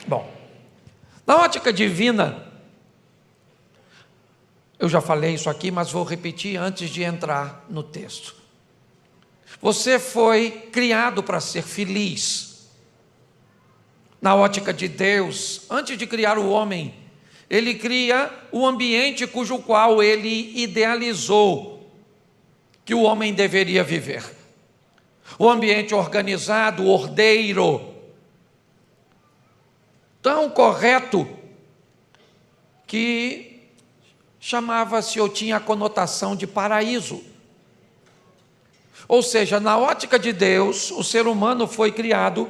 Bom, na ótica divina, eu já falei isso aqui, mas vou repetir antes de entrar no texto. Você foi criado para ser feliz. Na ótica de Deus, antes de criar o homem, Ele cria o ambiente cujo qual Ele idealizou que o homem deveria viver. O ambiente organizado, ordeiro, tão correto que chamava-se ou tinha a conotação de paraíso. Ou seja, na ótica de Deus, o ser humano foi criado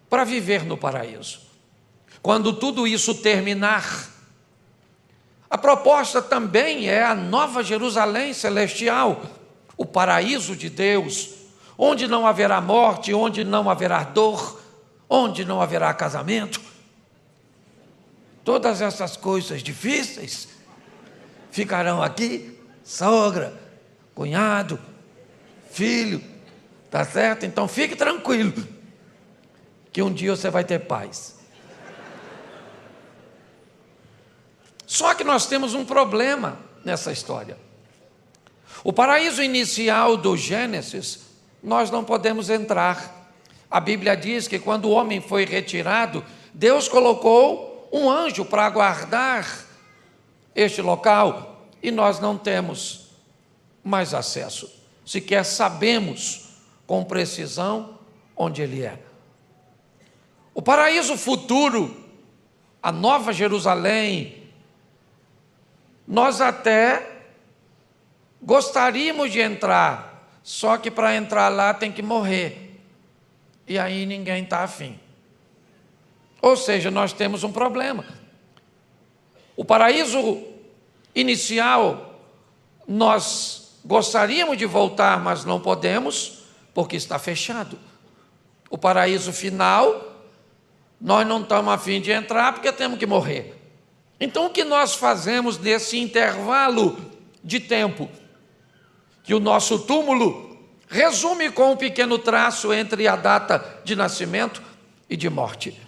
para viver no paraíso. Quando tudo isso terminar, a proposta também é a nova Jerusalém celestial, o paraíso de Deus, onde não haverá morte, onde não haverá dor, onde não haverá casamento. Todas essas coisas difíceis ficarão aqui, sogra, cunhado, filho, tá certo? Então fique tranquilo, que um dia você vai ter paz. Só que nós temos um problema nessa história. O paraíso inicial do Gênesis, nós não podemos entrar. A Bíblia diz que quando o homem foi retirado, Deus colocou um anjo para guardar este local, e nós não temos mais acesso. Sequer sabemos com precisão onde ele é. O paraíso futuro, a nova Jerusalém, nós até gostaríamos de entrar, só que para entrar lá tem que morrer, e aí ninguém está afim. Ou seja, nós temos um problema. O paraíso inicial, nós gostaríamos de voltar, mas não podemos, porque está fechado. O paraíso final, nós não estamos a fim de entrar, porque temos que morrer. Então, o que nós fazemos nesse intervalo de tempo? Que o nosso túmulo resume com um pequeno traço entre a data de nascimento e de morte.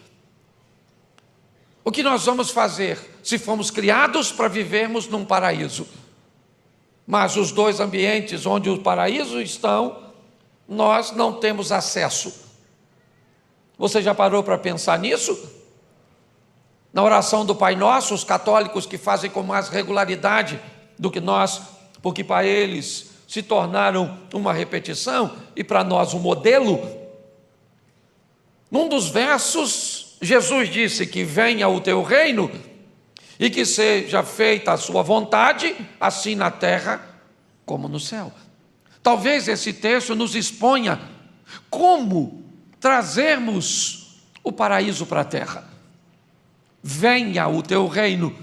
O que nós vamos fazer se fomos criados para vivermos num paraíso? Mas os dois ambientes onde os paraísos estão, nós não temos acesso. Você já parou para pensar nisso? Na oração do Pai Nosso, os católicos que fazem com mais regularidade do que nós, porque para eles se tornaram uma repetição e para nós um modelo. Num dos versos, Jesus disse que venha o teu reino e que seja feita a sua vontade, assim na terra como no céu. Talvez esse texto nos exponha como trazermos o paraíso para a terra. Venha o teu reino.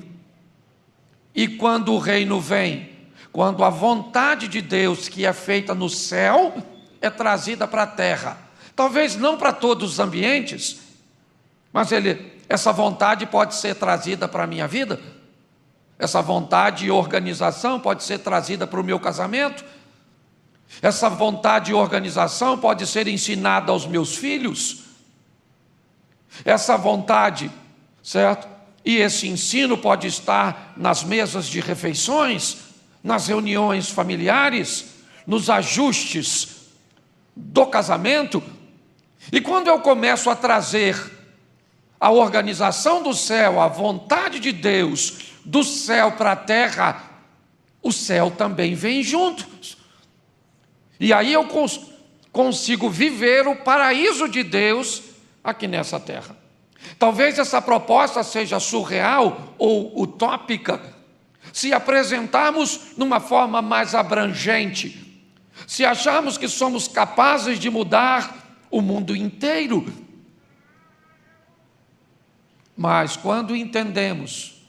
E quando o reino vem, quando a vontade de Deus que é feita no céu é trazida para a terra, talvez não para todos os ambientes, mas essa vontade pode ser trazida para a minha vida, essa vontade e organização pode ser trazida para o meu casamento, essa vontade e organização pode ser ensinada aos meus filhos, essa vontade, certo? E esse ensino pode estar nas mesas de refeições, nas reuniões familiares, nos ajustes do casamento. E quando eu começo a trazer a organização do céu, a vontade de Deus, do céu para a terra, o céu também vem junto. E aí eu consigo viver o paraíso de Deus aqui nessa terra. Talvez essa proposta seja surreal ou utópica, se apresentarmos numa forma mais abrangente, se acharmos que somos capazes de mudar o mundo inteiro. Mas quando entendemos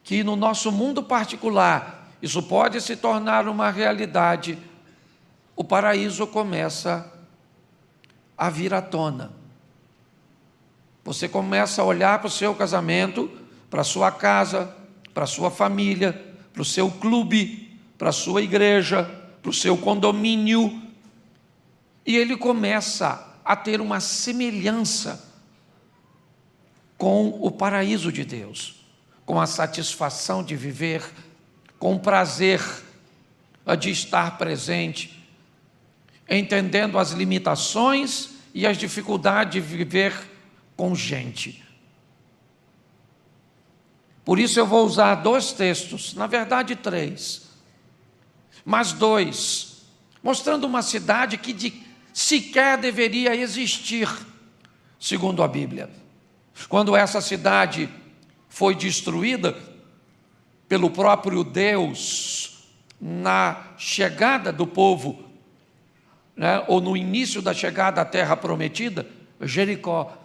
que no nosso mundo particular isso pode se tornar uma realidade, o paraíso começa a vir à tona. Você começa a olhar para o seu casamento, para a sua casa, para a sua família, para o seu clube, para a sua igreja, para o seu condomínio, e ele começa a ter uma semelhança com o paraíso de Deus, com a satisfação de viver, com o prazer de estar presente, entendendo as limitações e as dificuldades de viver com gente. Por isso eu vou usar 2 textos, na verdade 3, mas 2, mostrando uma cidade que sequer deveria existir, segundo a Bíblia. Quando essa cidade foi destruída pelo próprio Deus na chegada do povo, ou no início da chegada à terra prometida, Jericó,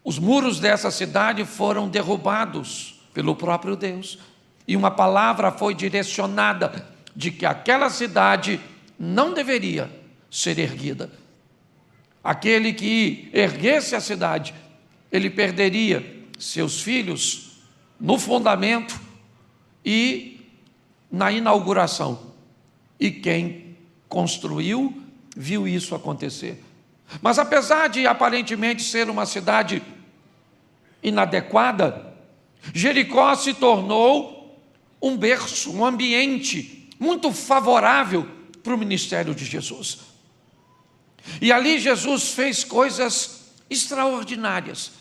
os muros dessa cidade foram derrubados pelo próprio Deus, e uma palavra foi direcionada de que aquela cidade não deveria ser erguida. Aquele que erguesse a cidade, ele perderia seus filhos no fundamento e na inauguração. E quem construiu viu isso acontecer. Mas apesar de aparentemente ser uma cidade inadequada, Jericó se tornou um berço, um ambiente muito favorável para o ministério de Jesus. E ali Jesus fez coisas extraordinárias,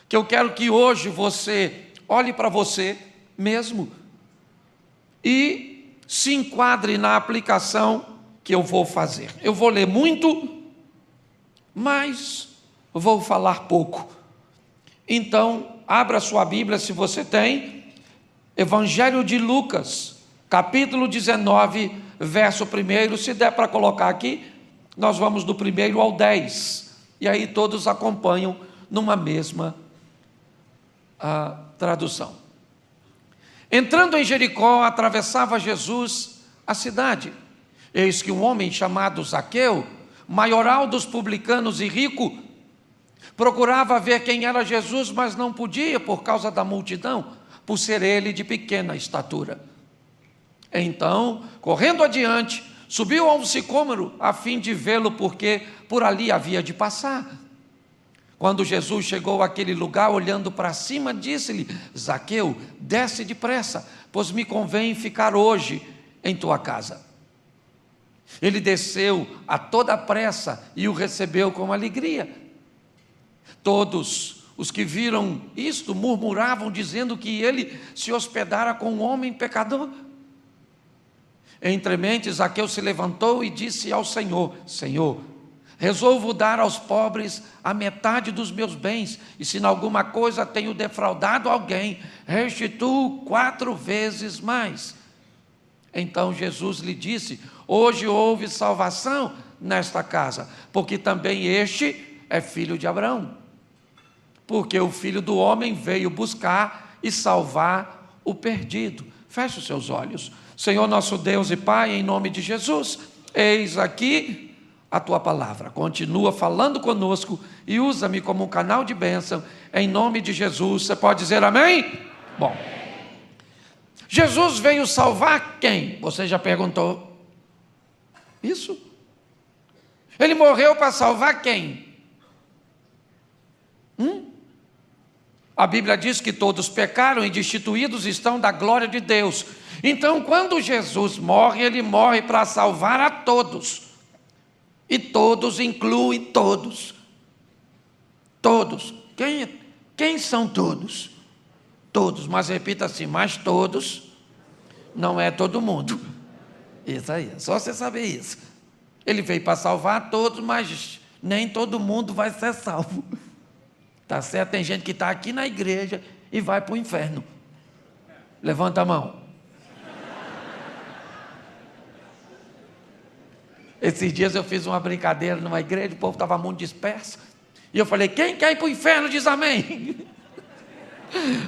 que eu quero que hoje você olhe para você mesmo e se enquadre na aplicação que eu vou fazer. Eu vou ler muito, mas vou falar pouco. Então, abra sua Bíblia, se você tem, Evangelho de Lucas, capítulo 19, verso 1, se der para colocar aqui, nós vamos do 1 ao 10, e aí todos acompanham numa mesma tradução. Entrando em Jericó, atravessava Jesus a cidade. Eis que um homem chamado Zaqueu, maioral dos publicanos e rico, procurava ver quem era Jesus, mas não podia por causa da multidão, por ser ele de pequena estatura. Então, correndo adiante, subiu a um sicômoro a fim de vê-lo, porque por ali havia de passar. Quando Jesus chegou àquele lugar, olhando para cima, disse-lhe: Zaqueu, desce depressa, pois me convém ficar hoje em tua casa. Ele desceu a toda pressa e o recebeu com alegria. Todos os que viram isto murmuravam, dizendo que ele se hospedara com um homem pecador. Entre mentes, Zaqueu se levantou e disse ao Senhor: Senhor, resolvo dar aos pobres a metade dos meus bens, e se em alguma coisa tenho defraudado alguém, restituo 4 vezes mais. Então Jesus lhe disse: hoje houve salvação nesta casa, porque também este é filho de Abraão. Porque o Filho do Homem veio buscar e salvar o perdido. Feche os seus olhos. Senhor nosso Deus e Pai, em nome de Jesus, eis aqui a tua palavra. Continua falando conosco e usa-me como um canal de bênção, em nome de Jesus. Você pode dizer amém? Bom, Jesus veio salvar quem? Você já perguntou isso? Ele morreu para salvar quem? A Bíblia diz que todos pecaram e destituídos estão da glória de Deus. Então, quando Jesus morre, ele morre para salvar a todos. E todos incluem todos. Todos. Quem são todos? Todos, mas repita assim: mas todos não é todo mundo. Isso aí, é só você saber isso. Ele veio para salvar todos, mas nem todo mundo vai ser salvo. Tá certo? Tem gente que está aqui na igreja e vai para o inferno. Levanta a mão. Esses dias eu fiz uma brincadeira numa igreja, o povo estava muito disperso. E eu falei: quem quer ir para o inferno diz amém.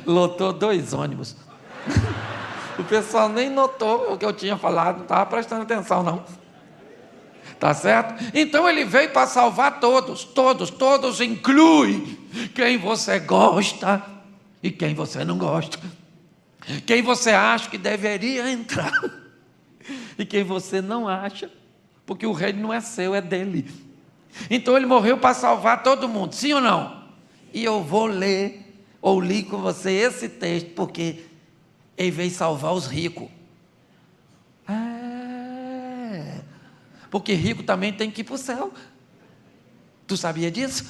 Lotou 2 ônibus. O pessoal nem notou o que eu tinha falado, não estava prestando atenção não. Tá certo? Então ele veio para salvar todos. Todos inclui quem você gosta e quem você não gosta. Quem você acha que deveria entrar e quem você não acha, porque o reino não é seu, é dele. Então ele morreu para salvar todo mundo, sim ou não? E eu vou ler, ou li com você esse texto, porque ele veio salvar os ricos. Porque rico também tem que ir para o céu. Tu sabia disso?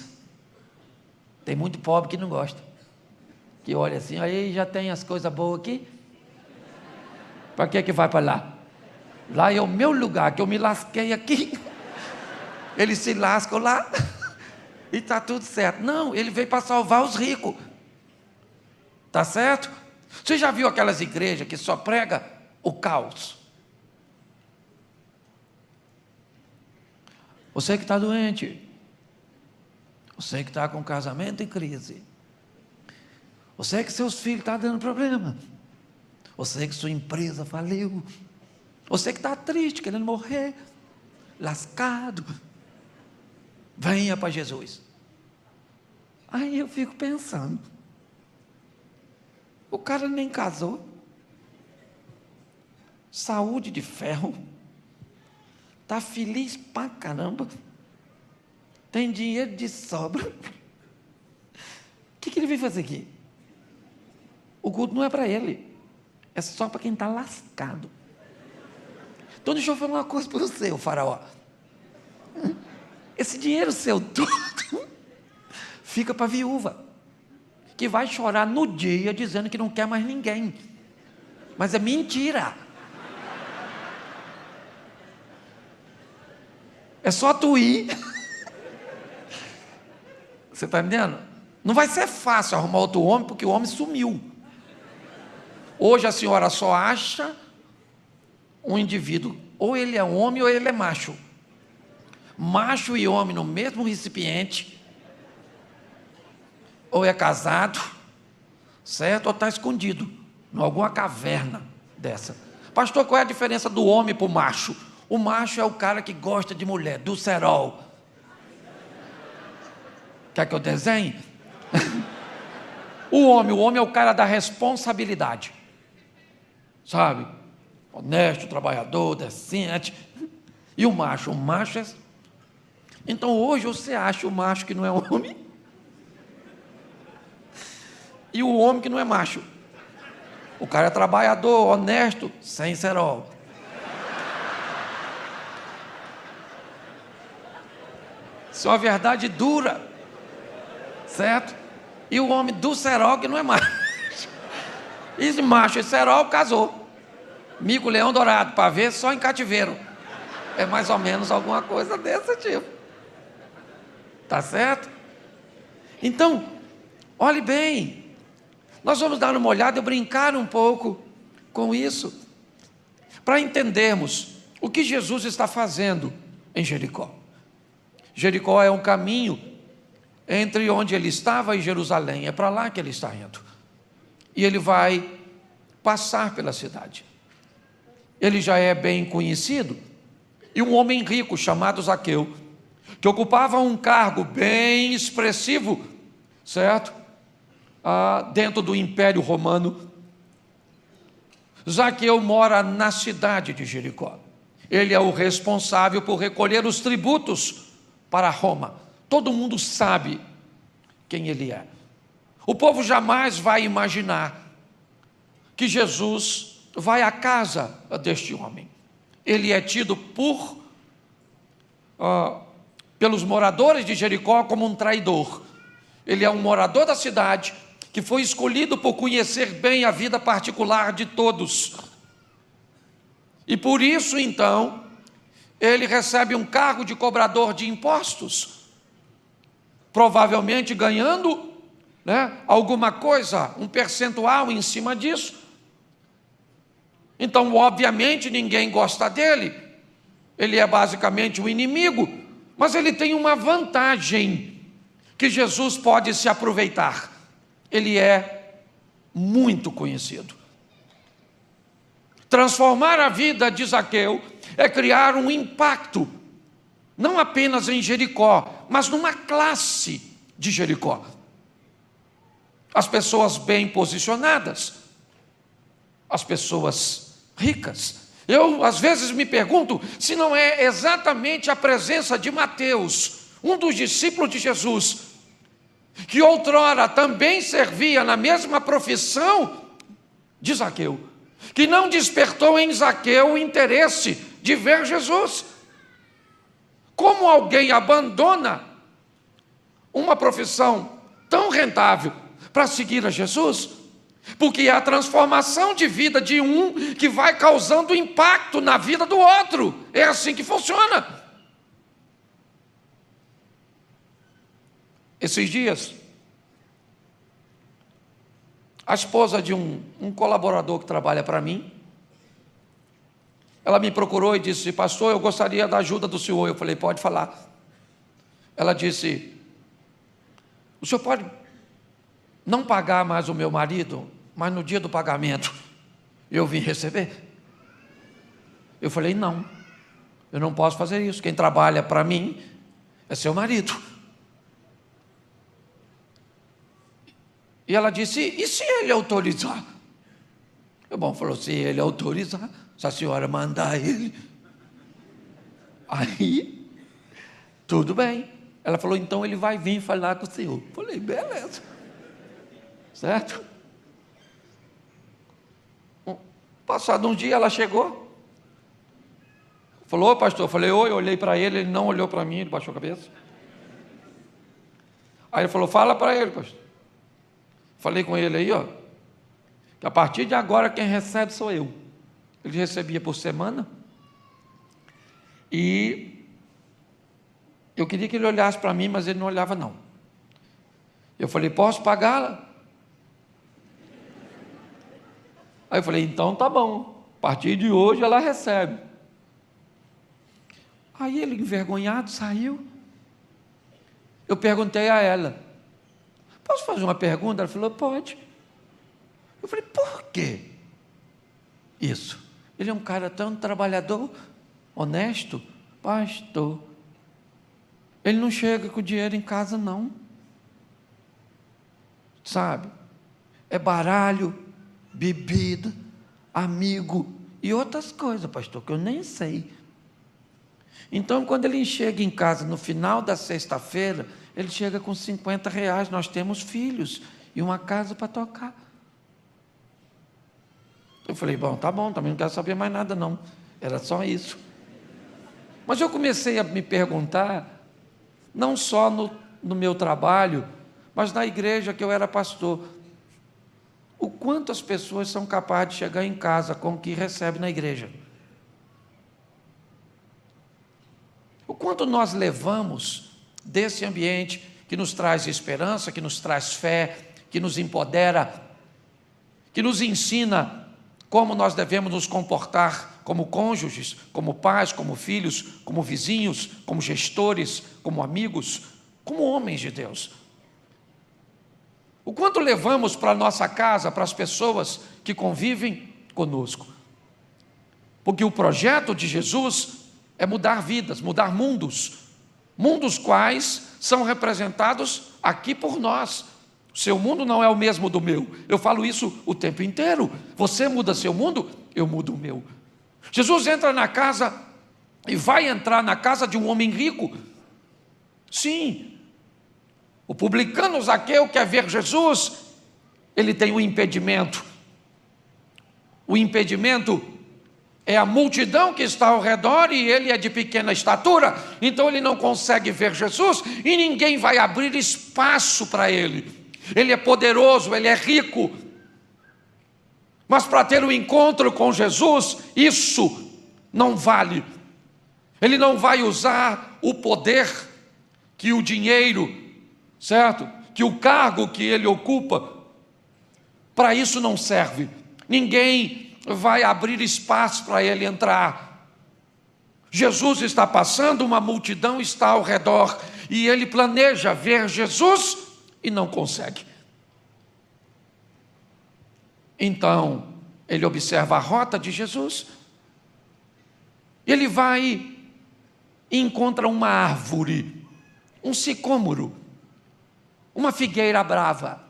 Tem muito pobre que não gosta. Que olha assim, aí já tem as coisas boas aqui. Para que vai para lá? Lá é o meu lugar, que eu me lasquei aqui. Eles se lascam lá. E está tudo certo. Não, ele veio para salvar os ricos. Tá certo? Você já viu aquelas igrejas que só prega o caos? Você que está doente. Você que está com casamento em crise. Você que seus filhos estão dando problema. Você que sua empresa faliu. Você que está triste, querendo morrer. Lascado. Venha para Jesus. Aí eu fico pensando. O cara nem casou. Saúde de ferro. Está feliz pra caramba. Tem dinheiro de sobra. O que ele veio fazer aqui? O culto não é para ele. É só para quem está lascado. Então deixa eu falar uma coisa para você, o faraó. Esse dinheiro seu todo fica para a viúva, que vai chorar no dia dizendo que não quer mais ninguém. Mas é mentira. É só tu ir. Você está entendendo? Não vai ser fácil arrumar outro homem, porque o homem sumiu. Hoje a senhora só acha um indivíduo, ou ele é homem ou ele é macho. Macho e homem no mesmo recipiente, ou é casado, certo? Ou está escondido em alguma caverna dessa. Pastor, qual é a diferença do homem para o macho? O macho é o cara que gosta de mulher, do cerol. Quer que eu desenhe? O homem é o cara da responsabilidade. Sabe? Honesto, trabalhador, decente. E o macho é... Então hoje você acha o macho que não é homem e o homem que não é macho. O cara é trabalhador, honesto, sem cerol. Isso é uma verdade dura, certo? E o homem do cerol que não é macho. Esse macho e cerol casou. Mico, leão dourado, para ver só em cativeiro. É mais ou menos alguma coisa desse tipo. Tá certo? Então, olhe bem. Nós vamos dar uma olhada e brincar um pouco com isso, para entendermos o que Jesus está fazendo em Jericó. Jericó é um caminho entre onde ele estava e Jerusalém. É para lá que ele está indo. E ele vai passar pela cidade. Ele já é bem conhecido. E um homem rico chamado Zaqueu, que ocupava um cargo bem expressivo, certo? Dentro do Império Romano. Zaqueu mora na cidade de Jericó. Ele é o responsável por recolher os tributos para Roma. Todo mundo sabe quem ele é. O povo jamais vai imaginar que Jesus vai à casa deste homem. Ele é tido pelos moradores de Jericó como um traidor. Ele é um morador da cidade que foi escolhido por conhecer bem a vida particular de todos. E por isso, então, ele recebe um cargo de cobrador de impostos, provavelmente ganhando, alguma coisa, um percentual em cima disso. Então, obviamente, ninguém gosta dele. Ele é basicamente um inimigo, mas ele tem uma vantagem que Jesus pode se aproveitar. Ele é muito conhecido. Transformar a vida de Zaqueu é criar um impacto, não apenas em Jericó, mas numa classe de Jericó. As pessoas bem posicionadas, as pessoas ricas. Eu, às vezes, me pergunto se não é exatamente a presença de Mateus, um dos discípulos de Jesus, que outrora também servia na mesma profissão de Zaqueu, que não despertou em Zaqueu o interesse de ver Jesus. Como alguém abandona uma profissão tão rentável para seguir a Jesus? Porque é a transformação de vida de um que vai causando impacto na vida do outro. É assim que funciona. Esses dias, a esposa de um colaborador que trabalha para mim, ela me procurou e disse: pastor, eu gostaria da ajuda do senhor. Eu falei: pode falar. Ela disse: o senhor pode não pagar mais o meu marido, mas no dia do pagamento eu vim receber? Eu falei: não, eu não posso fazer isso. Quem trabalha para mim é seu marido. E ela disse: e se ele autorizar? Bom, falou: se ele autorizar, se a senhora mandar ele, aí tudo bem. Ela falou: então ele vai vir falar com o senhor. Eu falei: beleza, certo? Passado um dia, ela chegou, falou: ô pastor. Eu falei: oi. Eu olhei para ele, ele não olhou para mim, ele baixou a cabeça. Aí ele falou: fala para ele, pastor. Falei com ele aí, ó, que a partir de agora quem recebe sou eu. Ele recebia por semana, e eu queria que ele olhasse para mim, mas ele não olhava não. Eu falei: posso pagá-la? Aí eu falei: então tá bom, a partir de hoje ela recebe. Aí ele, envergonhado, saiu. Eu perguntei a ela: posso fazer uma pergunta? Ela falou: pode. Eu falei: por quê isso? Ele é um cara tão trabalhador, honesto. Pastor, ele não chega com dinheiro em casa não, sabe? É baralho, bebida, amigo e outras coisas, pastor, que eu nem sei. Então, quando ele chega em casa no final da sexta-feira, ele chega com R$50. Nós temos filhos e uma casa para tocar. Eu falei: bom, tá bom, também não quero saber mais nada não. Era só isso. Mas eu comecei a me perguntar, não só no meu trabalho, mas na igreja que eu era pastor, o quanto as pessoas são capazes de chegar em casa com o que recebe na igreja. O quanto nós levamos desse ambiente que nos traz esperança, que nos traz fé, que nos empodera, que nos ensina como nós devemos nos comportar como cônjuges, como pais, como filhos, como vizinhos, como gestores, como amigos, como homens de Deus. O quanto levamos para a nossa casa, para as pessoas que convivem conosco. Porque o projeto de Jesus é mudar vidas, mudar mundos, mundos quais são representados aqui por nós. O seu mundo não é o mesmo do meu. Eu falo isso o tempo inteiro. Você muda seu mundo, eu mudo o meu. Jesus entra na casa e vai entrar na casa de um homem rico. Sim, o publicano Zaqueu quer ver Jesus. Ele tem um impedimento. O impedimento é a multidão que está ao redor e ele é de pequena estatura, então ele não consegue ver Jesus e ninguém vai abrir espaço para ele. Ele é poderoso, ele é rico, mas para ter um encontro com Jesus, isso não vale. Ele não vai usar o poder que o dinheiro, certo? Que o cargo que ele ocupa, para isso não serve. Ninguém vai abrir espaço para ele entrar. Jesus está passando, uma multidão está ao redor, e ele planeja ver Jesus e não consegue. Então, ele observa a rota de Jesus, ele vai e encontra uma árvore, um sicômoro, uma figueira brava,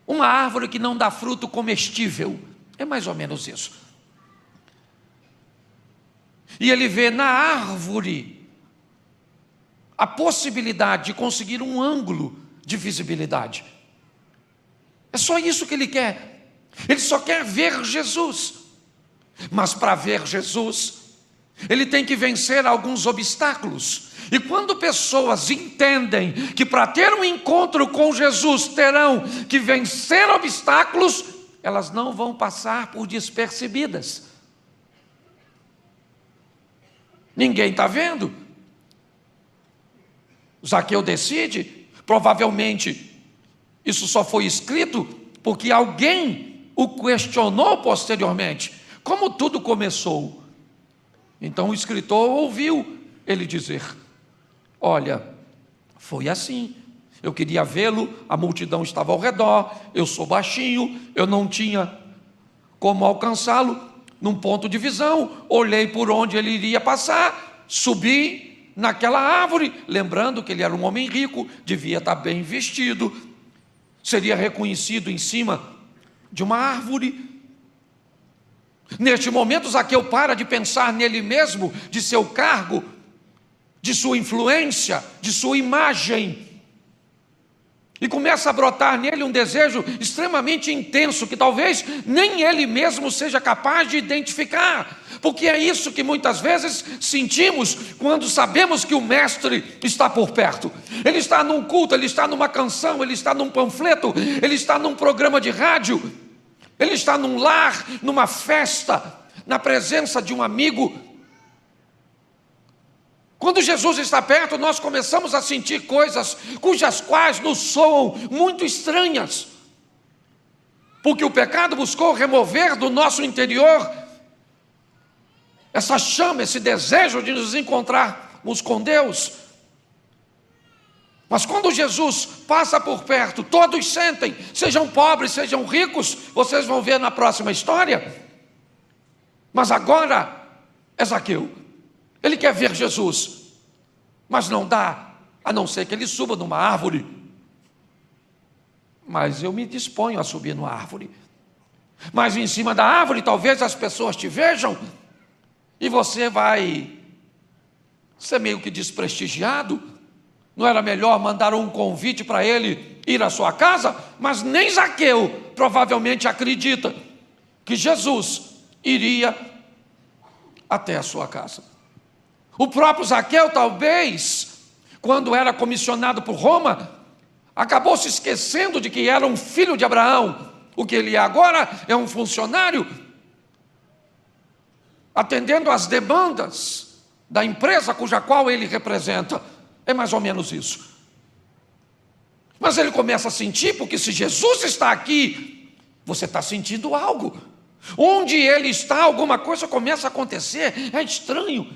uma árvore que não dá fruto comestível. É mais ou menos isso. E ele vê na árvore a possibilidade de conseguir um ângulo de visibilidade. É só isso que ele quer. Ele só quer ver Jesus. Mas para ver Jesus, ele tem que vencer alguns obstáculos. E quando pessoas entendem que para ter um encontro com Jesus terão que vencer obstáculos, elas não vão passar por despercebidas. Ninguém está vendo. Zaqueu decide, provavelmente isso só foi escrito porque alguém o questionou posteriormente. Como tudo começou? Então o escritor ouviu ele dizer: olha, foi assim, eu queria vê-lo, a multidão estava ao redor, eu sou baixinho, eu não tinha como alcançá-lo num ponto de visão, olhei por onde ele iria passar, subi naquela árvore, lembrando que ele era um homem rico, devia estar bem vestido, seria reconhecido em cima de uma árvore. Neste momento, Zaqueu para de pensar nele mesmo, de seu cargo, de sua influência, de sua imagem, e começa a brotar nele um desejo extremamente intenso, que talvez nem ele mesmo seja capaz de identificar, porque é isso que muitas vezes sentimos quando sabemos que o Mestre está por perto. Ele está num culto, ele está numa canção, ele está num panfleto, ele está num programa de rádio, ele está num lar, numa festa, na presença de um amigo. Quando Jesus está perto, nós começamos a sentir coisas cujas quais nos soam muito estranhas, porque o pecado buscou remover do nosso interior essa chama, esse desejo de nos encontrarmos com Deus. Mas quando Jesus passa por perto, todos sentem, sejam pobres, sejam ricos, vocês vão ver na próxima história. Mas agora é Zaqueu, ele quer ver Jesus, mas não dá, a não ser que ele suba numa árvore. Mas eu me disponho a subir numa árvore. Mas em cima da árvore talvez as pessoas te vejam e você vai ser meio que desprestigiado. Não era melhor mandar um convite para ele ir à sua casa? Mas nem Zaqueu provavelmente acredita que Jesus iria até a sua casa. O próprio Zaqueu, talvez, quando era comissionado por Roma, acabou se esquecendo de que era um filho de Abraão. O que ele é agora é um funcionário, atendendo às demandas da empresa cuja qual ele representa. É mais ou menos isso. Mas ele começa a sentir, porque se Jesus está aqui, você está sentindo algo. Onde ele está, alguma coisa começa a acontecer. É estranho,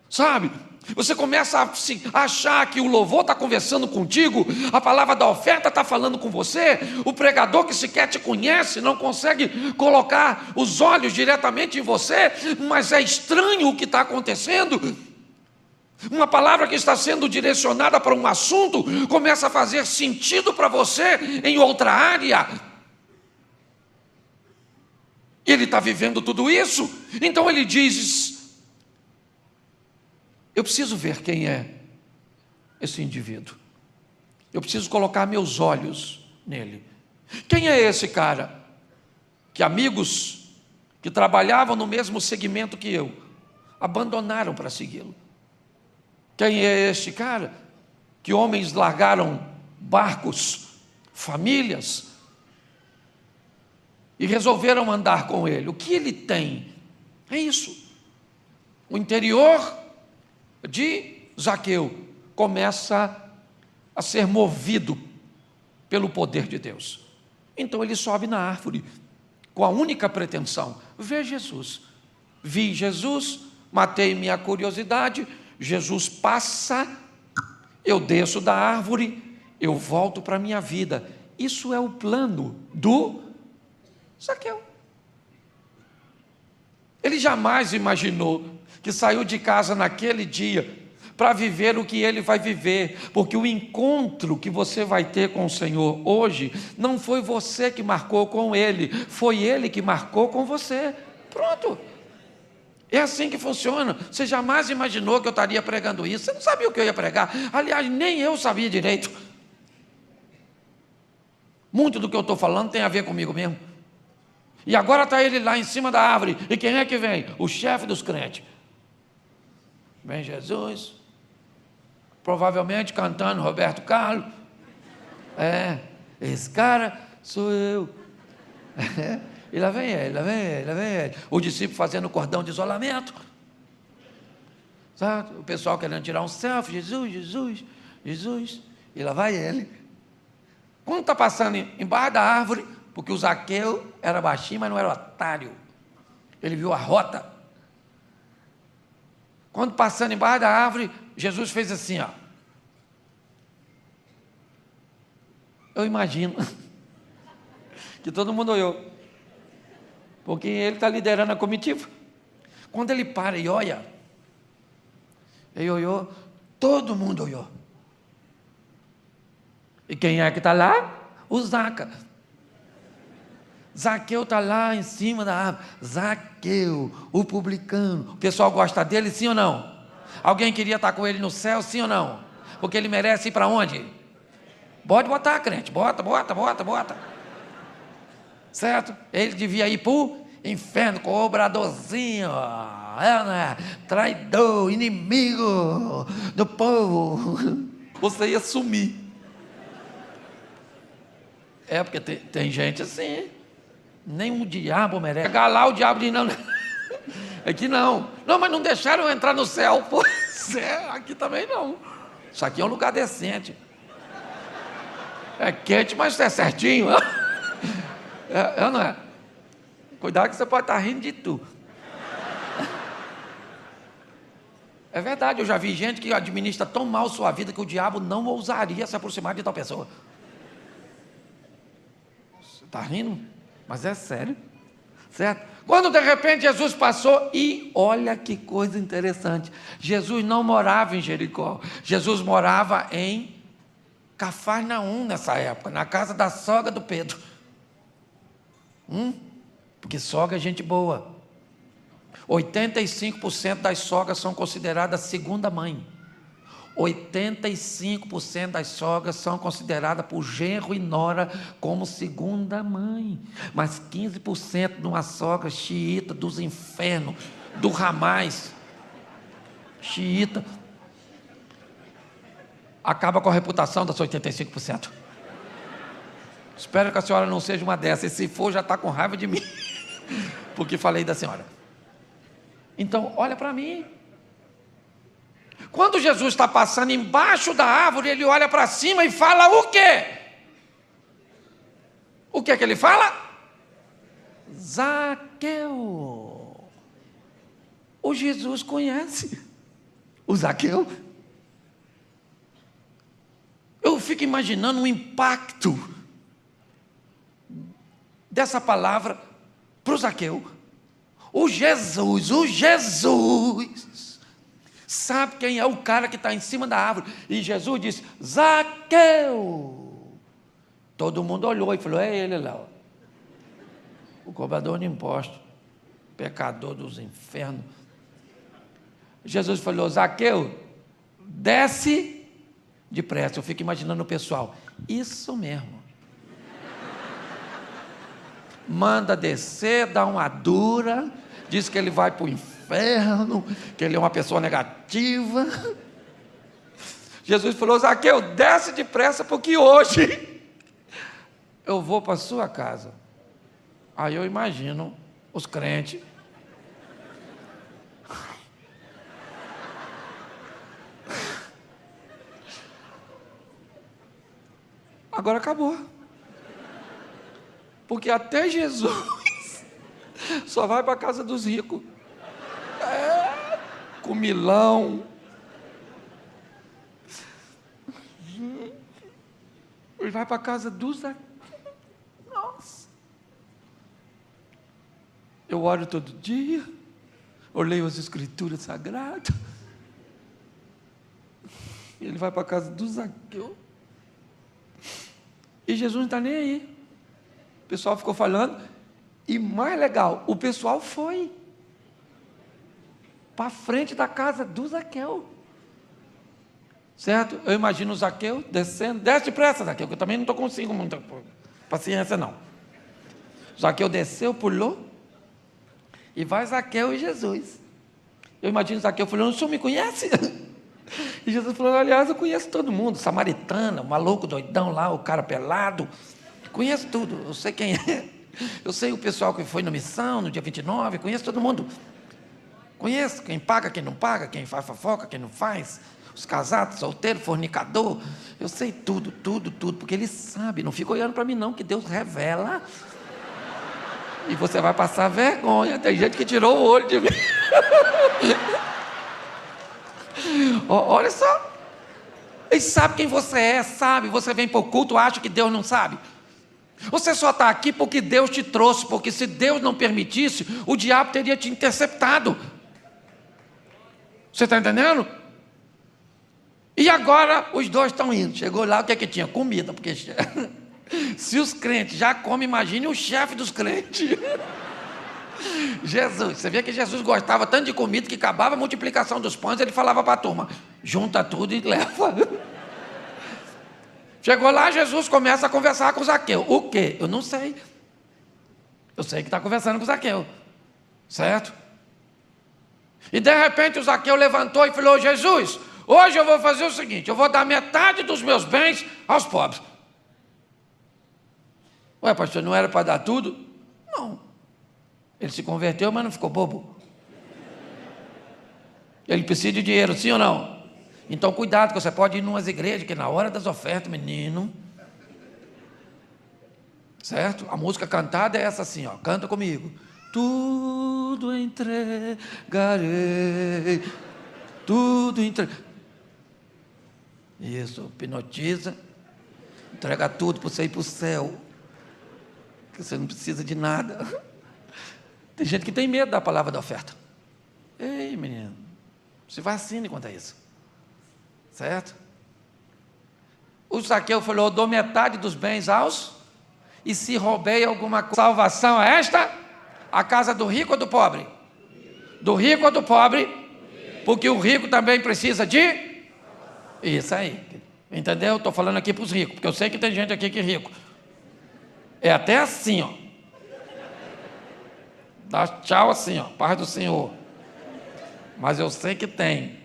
sabe? Você começa a achar que o louvor está conversando contigo, a palavra da oferta está falando com você, o pregador que sequer te conhece não consegue colocar os olhos diretamente em você, mas é estranho o que está acontecendo. Uma palavra que está sendo direcionada para um assunto começa a fazer sentido para você em outra área. Ele está vivendo tudo isso, então ele diz: eu preciso ver quem é esse indivíduo, eu preciso colocar meus olhos nele. Quem é esse cara que amigos que trabalhavam no mesmo segmento que eu abandonaram para segui-lo? Quem é este cara que homens largaram barcos, famílias, e resolveram andar com ele? O que ele tem? É isso. O interior de Zaqueu começa a ser movido pelo poder de Deus. Então ele sobe na árvore com a única pretensão: ver Jesus. Vi Jesus, matei minha curiosidade, Jesus passa, eu desço da árvore, eu volto para a minha vida. Isso é o plano do Zaqueu. Ele jamais imaginou que saiu de casa naquele dia para viver o que ele vai viver, porque o encontro que você vai ter com o Senhor hoje, não foi você que marcou com ele, foi ele que marcou com você. Pronto. É assim que funciona. Você jamais imaginou que eu estaria pregando isso. Você não sabia o que eu ia pregar. Aliás, nem eu sabia direito. Muito do que eu estou falando tem a ver comigo mesmo. E agora está ele lá em cima da árvore. E quem é que vem? O chefe dos crentes. Vem Jesus, provavelmente cantando Roberto Carlos. Esse cara sou eu. E lá vem ele, lá vem ele, lá vem ele. O discípulo fazendo cordão de isolamento. Sabe? O pessoal querendo tirar um selfie. Jesus, Jesus, Jesus. E lá vai ele. Quando está passando embaixo da árvore, porque o Zaqueu era baixinho, mas não era otário. Ele viu a rota. Quando passando embaixo da árvore, Jesus fez assim, ó. Eu imagino que todo mundo olhou, porque ele está liderando a comitiva. Quando ele para e olha, ele olhou, todo mundo olhou. E quem é que está lá? O Zaca. Zaqueu está lá em cima da árvore. Zaqueu, o publicano. O pessoal gosta dele, sim ou não? Alguém queria estar com ele no céu, sim ou não? Porque ele merece ir para onde? Pode botar, crente. Bota. Certo? Ele devia ir para o inferno, cobradorzinho, traidor, inimigo do povo. Você ia sumir. Porque tem gente assim. Nem o diabo merece. Chegar lá, o diabo diz, não. Aqui não. Não, mas não deixaram eu entrar no céu. Pois é, aqui também não. Isso aqui é um lugar decente. É quente, mas é certinho. Não é? Cuidado que você pode estar rindo de tu. É verdade, eu já vi gente que administra tão mal sua vida que o diabo não ousaria se aproximar de tal pessoa. Você está rindo? Mas é sério. Certo? Quando de repente Jesus passou, e olha que coisa interessante, Jesus não morava em Jericó, Jesus morava em Cafarnaum nessa época, na casa da sogra do Pedro. Porque sogra é gente boa. 85% das sogras são consideradas segunda mãe. 85% das sogras são consideradas por genro e nora como segunda mãe. Mas 15% de uma sogra xiita dos infernos, do Ramais, xiita, acaba com a reputação das 85%. Espero que a senhora não seja uma dessas. E se for, já está com raiva de mim, porque falei da senhora. Então, olha para mim. Quando Jesus está passando embaixo da árvore, ele olha para cima e fala o quê? O que é que ele fala? Zaqueu. O Jesus conhece o Zaqueu. Eu fico imaginando o impacto dessa palavra para o Zaqueu. O Jesus sabe quem é o cara que está em cima da árvore. E Jesus disse, Zaqueu. Todo mundo olhou e falou, é ele lá. O cobrador de impostos, pecador dos infernos. Jesus falou, Zaqueu, desce depressa. Eu fico imaginando o pessoal, isso mesmo. Manda descer, dá uma dura, diz que ele vai para o inferno, que ele é uma pessoa negativa. Jesus falou, Zaqueu, desce depressa, porque hoje eu vou para a sua casa. Aí eu imagino os crentes. Agora acabou. Porque até Jesus só vai para a casa dos ricos. Com milão. Ele vai para a casa dos... Nossa. Eu oro todo dia. Eu leio as escrituras sagradas. Ele vai para a casa do Zaqueu. E Jesus não está nem aí. O pessoal ficou falando. E mais legal, o pessoal foi para frente da casa do Zaqueu. Certo? Eu imagino o Zaqueu descendo. Desce depressa, Zaqueu, que eu também não estou conseguindo muita coisa. Paciência não. Zaqueu desceu, pulou, e vai Zaqueu e Jesus. Eu imagino Zaqueu falando, o senhor me conhece? E Jesus falou, aliás, eu conheço todo mundo, samaritana, o maluco doidão lá, o cara pelado, conheço tudo, eu sei quem é. Eu sei o pessoal que foi na missão, no dia 29, conheço todo mundo. Conheço quem paga, quem não paga, quem faz fofoca, quem não faz, os casados, solteiro, fornicador. Eu sei tudo, tudo, tudo, porque ele sabe, não fica olhando para mim não, que Deus revela. E você vai passar vergonha, tem gente que tirou o olho de mim. Olha só, ele sabe quem você é, sabe, você vem para o culto, acha que Deus não sabe. Você só está aqui porque Deus te trouxe, porque se Deus não permitisse, o diabo teria te interceptado. Você está entendendo? E agora os dois estão indo. Chegou lá, o que é que tinha? Comida, porque se os crentes já comem, imagine o chefe dos crentes. Jesus, você vê que Jesus gostava tanto de comida que acabava a multiplicação dos pães, ele falava para a turma, junta tudo e leva. Chegou lá, Jesus começa a conversar com Zaqueu. O quê? Eu não sei. Eu sei que está conversando com Zaqueu, certo? E de repente o Zaqueu levantou e falou, Jesus, hoje eu vou fazer o seguinte, eu vou dar metade dos meus bens aos pobres. Ué, pastor, não era para dar tudo? Não. Ele se converteu, mas não ficou bobo. Ele precisa de dinheiro, sim ou não? Então cuidado, que você pode ir em umas igrejas que na hora das ofertas, menino, certo? A música cantada é essa assim, ó, canta comigo. Tudo entregarei, tudo entregarei. Isso, hipnotiza, entrega tudo para você ir para o céu, que você não precisa de nada. Tem gente que tem medo da palavra da oferta. Ei, menino, se vacine quanto a isso. Certo? O Zaqueu falou, eu dou metade dos bens aos, e se roubei alguma coisa, salvação é esta? A casa do rico ou do pobre? Do rico ou do pobre? Porque o rico também precisa de... Isso aí. Entendeu? Estou falando aqui para os ricos, porque eu sei que tem gente aqui que é rico. É até assim, ó. Dá tchau assim, ó, paz do Senhor. Mas eu sei que tem,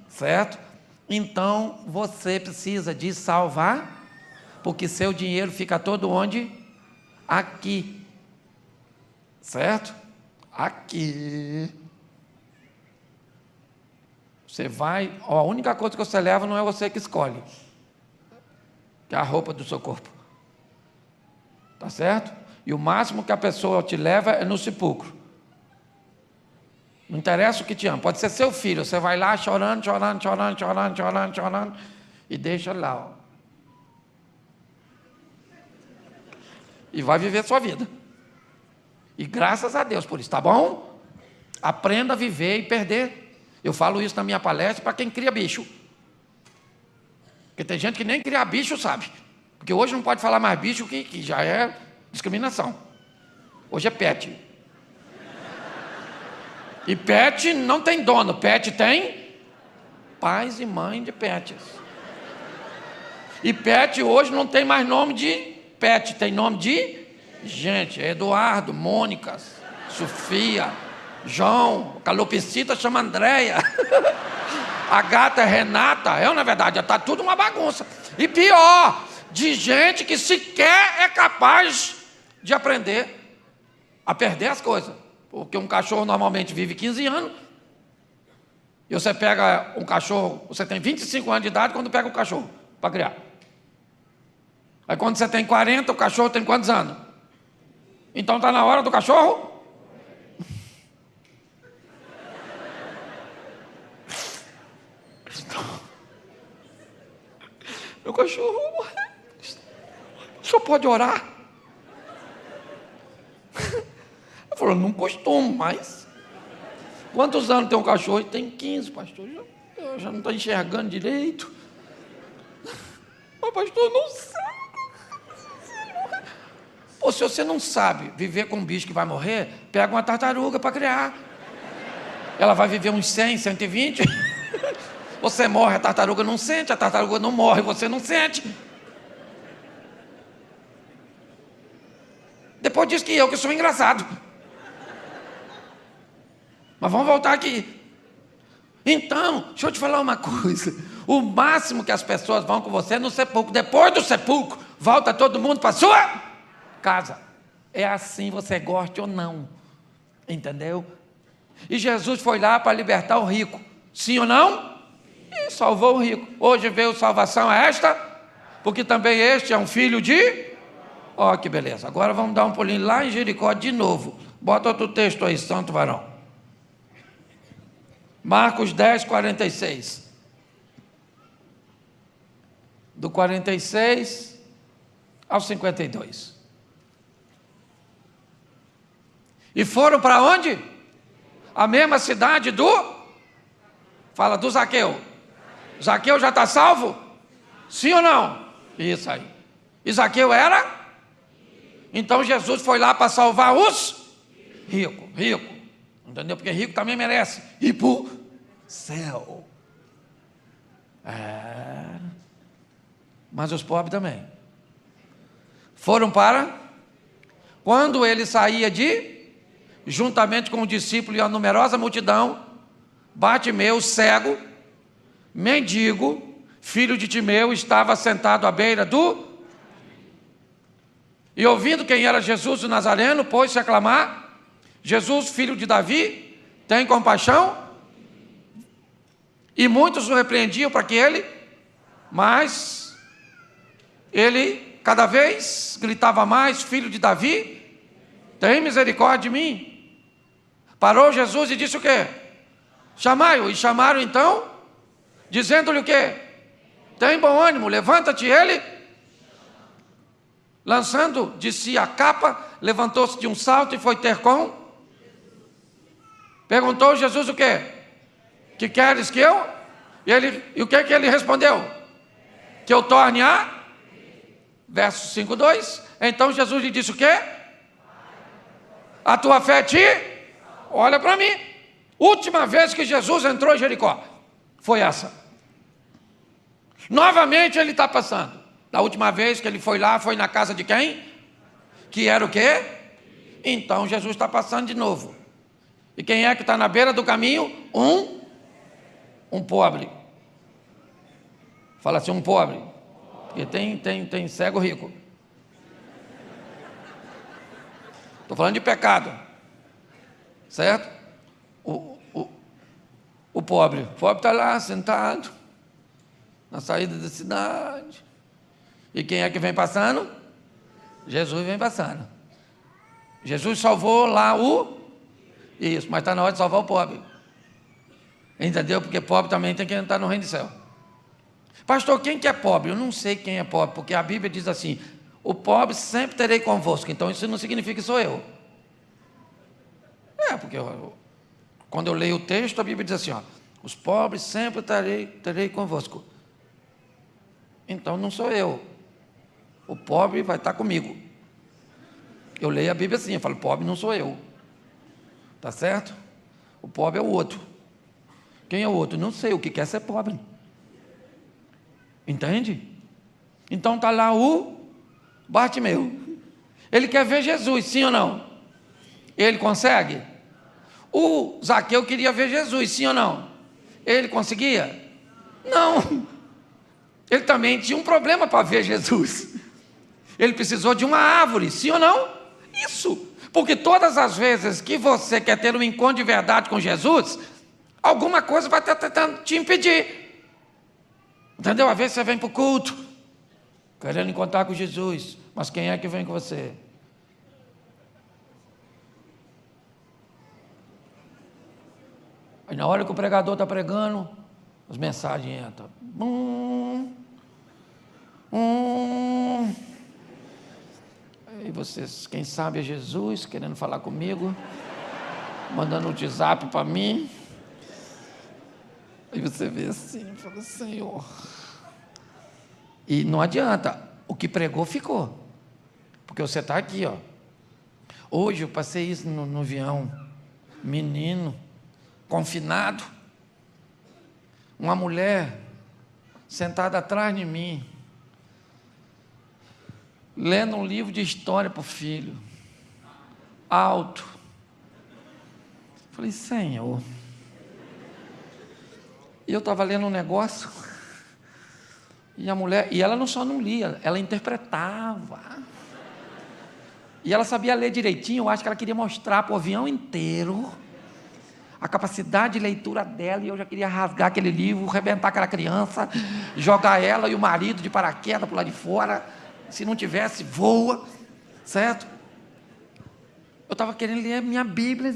certo? Então, você precisa de salvar, porque seu dinheiro fica todo onde? Aqui. Certo? Aqui. Você vai, ó, a única coisa que você leva não é você que escolhe, que é a roupa do seu corpo. Tá certo? E o máximo que a pessoa te leva é no sepulcro. Não interessa o que te ama, pode ser seu filho, você vai lá chorando, chorando, chorando, chorando, chorando, chorando, e deixa lá, ó. E vai viver a sua vida. E graças a Deus por isso, tá bom? Aprenda a viver e perder. Eu falo isso na minha palestra para quem cria bicho. Porque tem gente que nem criar bicho sabe. Porque hoje não pode falar mais bicho que já é discriminação. Hoje é pet. E pet não tem dono, pet tem pais e mães de pets. E pet hoje não tem mais nome de pet, tem nome de gente. Eduardo, Mônica, Sofia, João, calopsita chama Andréia. A gata é Renata, na verdade, está tudo uma bagunça. E pior, de gente que sequer é capaz de aprender a perder as coisas. Porque um cachorro normalmente vive 15 anos. E você pega um cachorro, você tem 25 anos de idade quando pega um cachorro para criar. Aí quando você tem 40, o cachorro tem quantos anos? Então está na hora do cachorro? Meu cachorro, o senhor pode orar? Ele falou, não costumo, mas... Quantos anos tem um cachorro? Ele tem 15, pastor. Eu já não estou enxergando direito. Mas, pastor, não sei. Pô, se você não sabe viver com um bicho que vai morrer, pega uma tartaruga para criar. Ela vai viver uns 100, 120. Você morre, a tartaruga não sente, a tartaruga não morre, você não sente. Depois diz que eu que sou engraçado. Mas vamos voltar aqui. Então, deixa eu te falar uma coisa. O máximo que as pessoas vão com você é no sepulcro. Depois do sepulcro, volta todo mundo para a sua casa. É assim, você goste ou não. Entendeu? E Jesus foi lá para libertar o rico. Sim ou não? E salvou o rico. Hoje veio salvação a esta, porque também este é um filho de... Ó, que beleza. Agora vamos dar um pulinho lá em Jericó de novo. Bota outro texto aí, santo varão. Marcos 10, 46. Do 46 ao 52. E foram para onde? A mesma cidade do... Fala, do Zaqueu. Zaqueu já está salvo? Sim ou não? Isso aí. E Zaqueu era? Então Jesus foi lá para salvar os ricos. Rico. Entendeu? Porque rico também merece ir para o céu. Mas os pobres também. Foram para... Quando ele saía juntamente com o discípulo e a numerosa multidão, Bartimeu, cego, mendigo, filho de Timeu, estava sentado à beira do... E ouvindo quem era Jesus o Nazareno, pôs-se a clamar: Jesus, filho de Davi, tem compaixão? E muitos o repreendiam para que ele... Mas ele cada vez gritava mais: filho de Davi, tem misericórdia de mim. Parou Jesus e disse o quê? Chamai-o. E chamaram então, dizendo-lhe o quê? Tem bom ânimo, levanta-te. Ele, lançando de si a capa, levantou-se de um salto e foi ter com... Perguntou Jesus o quê? Que queres que eu? E o que ele respondeu? Que eu torne a... Verso 5:2. Então Jesus lhe disse o quê? A tua fé te... Olha para mim. Última vez que Jesus entrou em Jericó foi essa. Novamente ele está passando. Da última vez que ele foi lá, foi na casa de quem? Que era o quê? Então Jesus está passando de novo. E quem é que está na beira do caminho? Um pobre. Fala assim, um pobre. Porque tem cego rico. Estou falando de pecado. Certo? O pobre está lá sentado na saída da cidade. E quem é que vem passando? Jesus vem passando. Jesus salvou lá Isso, mas está na hora de salvar o pobre. Entendeu? Porque pobre também tem que entrar no reino do céu. Pastor, quem que é pobre? Eu não sei quem é pobre, porque a Bíblia diz assim: o pobre sempre terei convosco. Então isso não significa que sou eu. Porque quando eu leio o texto, a Bíblia diz assim, ó: os pobres sempre terei convosco. Então não sou eu. O pobre vai estar comigo. Eu leio a Bíblia assim, eu falo, pobre não sou eu. Tá certo? O pobre é o outro. Quem é o outro? Não sei, o que quer ser pobre. Entende? Então está lá o Bartimeu. Ele quer ver Jesus, sim ou não? Ele consegue? O Zaqueu queria ver Jesus, sim ou não? Ele conseguia? Não. Ele também tinha um problema para ver Jesus. Ele precisou de uma árvore, sim ou não? Isso. Porque todas as vezes que você quer ter um encontro de verdade com Jesus, alguma coisa vai estar tentando te impedir. Entendeu? Às vezes você vem para o culto, querendo encontrar com Jesus, mas quem é que vem com você? Aí na hora que o pregador está pregando, as mensagens entram. E vocês, quem sabe é Jesus, querendo falar comigo, mandando um WhatsApp para mim. Aí você vê assim, fala, Senhor. E não adianta, o que pregou ficou. Porque você está aqui, ó. Hoje eu passei isso no avião, menino, confinado, uma mulher sentada atrás de mim, lendo um livro de história para o filho. alto. Falei, Senhor. E eu estava lendo um negócio, e a mulher, e ela só não lia, ela interpretava. E ela sabia ler direitinho, eu acho que ela queria mostrar para o avião inteiro a capacidade de leitura dela, e eu já queria rasgar aquele livro, arrebentar aquela criança, jogar ela e o marido de paraquedas para lá de fora, se não tivesse, voa, certo? Eu estava querendo ler minha Bíblia,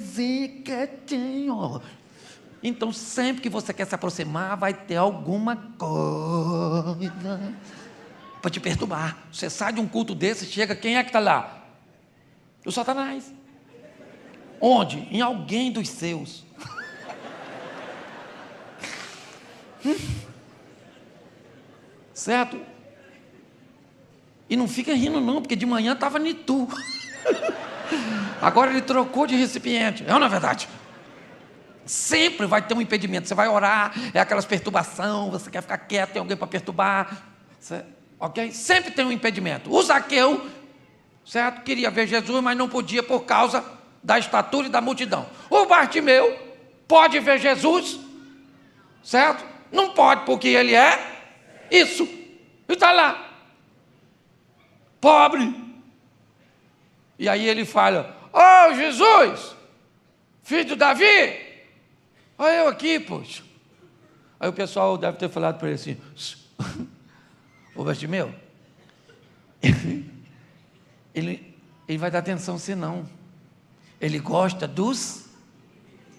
quietinho. Então, sempre que você quer se aproximar, vai ter alguma coisa para te perturbar. Você sai de um culto desse, chega, quem é que está lá? O Satanás. Onde? Em alguém dos seus. Certo? E não fica rindo não, porque de manhã estava nitu. Agora ele trocou de recipiente. É ou não é verdade? Sempre vai ter um impedimento. Você vai orar, é aquelas perturbações, você quer ficar quieto, tem alguém para perturbar. Ok? Sempre tem um impedimento. O Zaqueu, certo? Queria ver Jesus, mas não podia por causa da estatura e da multidão. O Bartimeu pode ver Jesus, certo? Não pode porque ele é isso. E está lá. Pobre. E aí ele fala, ô Jesus, filho de Davi, olha eu aqui, poxa. Aí o pessoal deve ter falado para ele assim, ô Bartimeu, ele vai dar atenção se não. Ele gosta dos...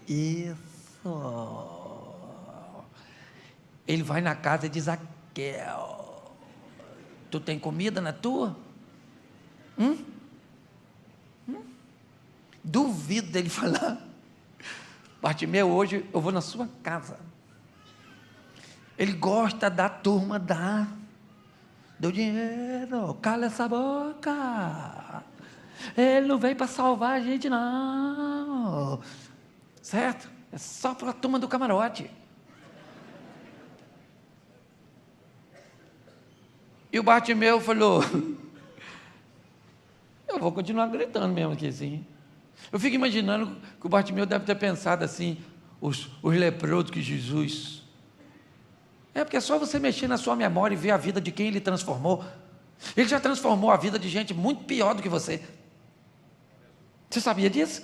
Isso. Ele vai na casa de Zaqueu. Tu tem comida na tua? Duvido dele falar, Bartimeu, hoje eu vou na sua casa. Ele gosta da turma do dinheiro. Cala essa boca. Ele não veio para salvar a gente não, certo? É só para a turma do camarote. E o Bartimeu falou, eu vou continuar gritando mesmo aqui assim. Eu fico imaginando que o Bartimeu deve ter pensado assim, os leprosos que Jesus... É porque é só você mexer na sua memória e ver a vida de quem ele transformou. Ele já transformou a vida de gente muito pior do que você. Você sabia disso?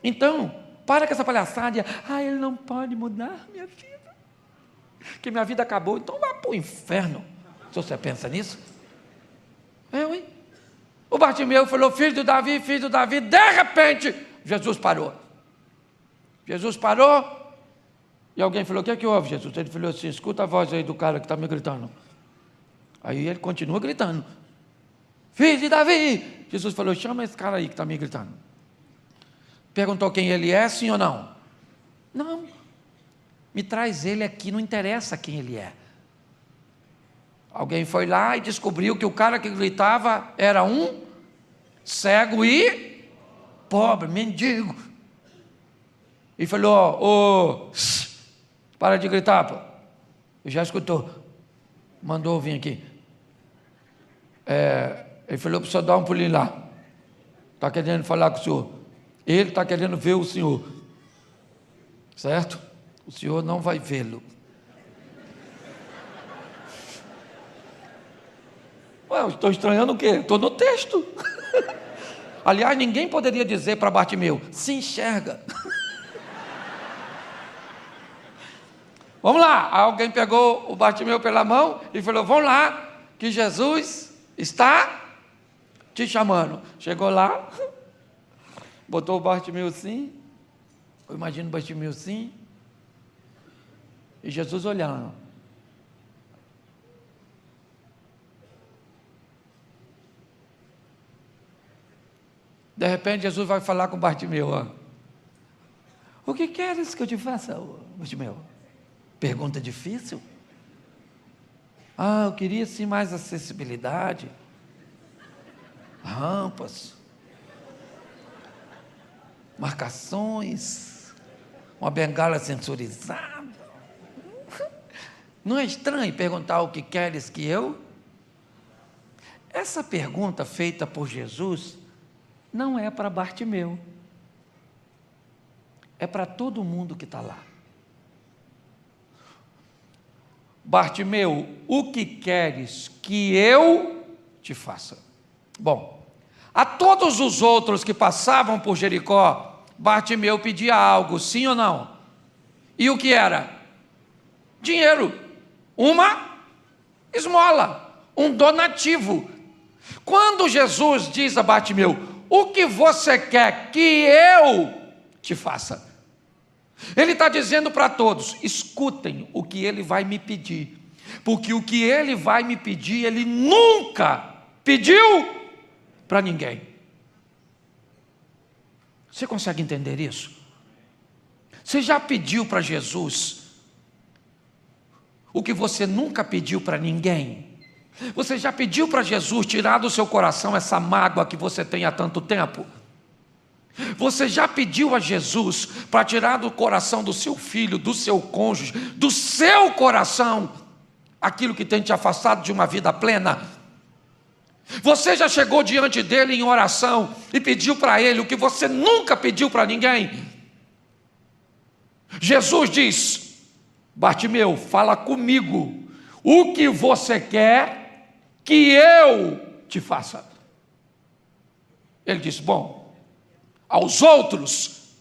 Então, para com essa palhaçada. Ele não pode mudar minha vida. Que minha vida acabou, então vá para o inferno. Se você pensa nisso. O Bartimeu falou, filho do Davi, de repente, Jesus parou. Jesus parou, e alguém falou, o que é que houve, Jesus? Ele falou assim, escuta a voz aí do cara que está me gritando. Aí ele continua gritando, filho de Davi. Jesus falou, chama esse cara aí que está me gritando. Perguntou quem ele é, sim ou não? Não. Me traz ele aqui, não interessa quem ele é. Alguém foi lá e descobriu que o cara que gritava era um cego e pobre, mendigo. E falou, para de gritar, pô. Eu já escutou. Mandou vir aqui. Ele falou para o senhor dar um pulinho lá. Está querendo falar com o senhor. Ele está querendo ver o senhor. Certo? O senhor não vai vê-lo. Eu estou estranhando o quê? Estou no texto. Aliás, ninguém poderia dizer para Bartimeu, se enxerga. Vamos lá. Alguém pegou o Bartimeu pela mão e falou, vamos lá, que Jesus está te chamando. Chegou lá, botou o Bartimeu assim, eu imagino o Bartimeu assim, e Jesus olhando. De repente, Jesus vai falar com Bartimeu. O que queres que eu te faça, Bartimeu? Pergunta difícil? Eu queria sim mais acessibilidade. Rampas. Marcações. Uma bengala sensorizada. Não é estranho perguntar o que queres que eu? Essa pergunta feita por Jesus não é para Bartimeu, é para todo mundo que está lá. Bartimeu, o que queres que eu te faça? Bom, a todos os outros que passavam por Jericó, Bartimeu pedia algo, sim ou não? E o que era? Dinheiro, uma esmola, um donativo. Quando Jesus diz a Bartimeu, o que você quer que eu te faça? Ele está dizendo para todos, escutem o que ele vai me pedir, porque o que ele vai me pedir, ele nunca pediu para ninguém. Você consegue entender isso? Você já pediu para Jesus o que você nunca pediu para ninguém? Você já pediu para Jesus tirar do seu coração essa mágoa que você tem há tanto tempo? Você já pediu a Jesus para tirar do coração do seu filho, do seu cônjuge, do seu coração, aquilo que tem te afastado de uma vida plena? Você já chegou diante dele em oração e pediu para ele o que você nunca pediu para ninguém? Jesus diz, Bartimeu, fala comigo, o que você quer que eu te faça? Ele disse, bom, aos outros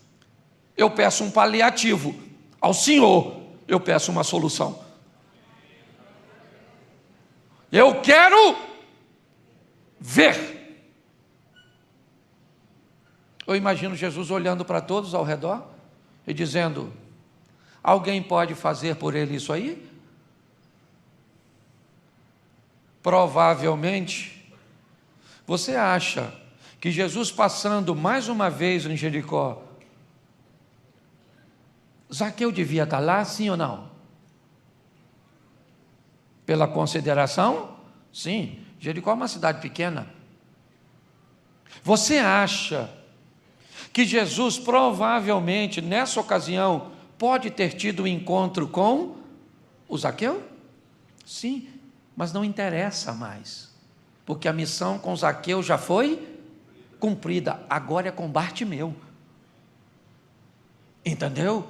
eu peço um paliativo, ao Senhor eu peço uma solução. Eu quero ver. Eu imagino Jesus olhando para todos ao redor e dizendo, alguém pode fazer por ele isso aí? Provavelmente, você acha que Jesus passando mais uma vez em Jericó, Zaqueu devia estar lá, sim ou não? Pela consideração? Sim, Jericó é uma cidade pequena. Você acha que Jesus provavelmente nessa ocasião pode ter tido um encontro com o Zaqueu? Sim, mas não interessa mais, porque a missão com Zaqueu já foi cumprida, agora é com Bartimeu. Entendeu?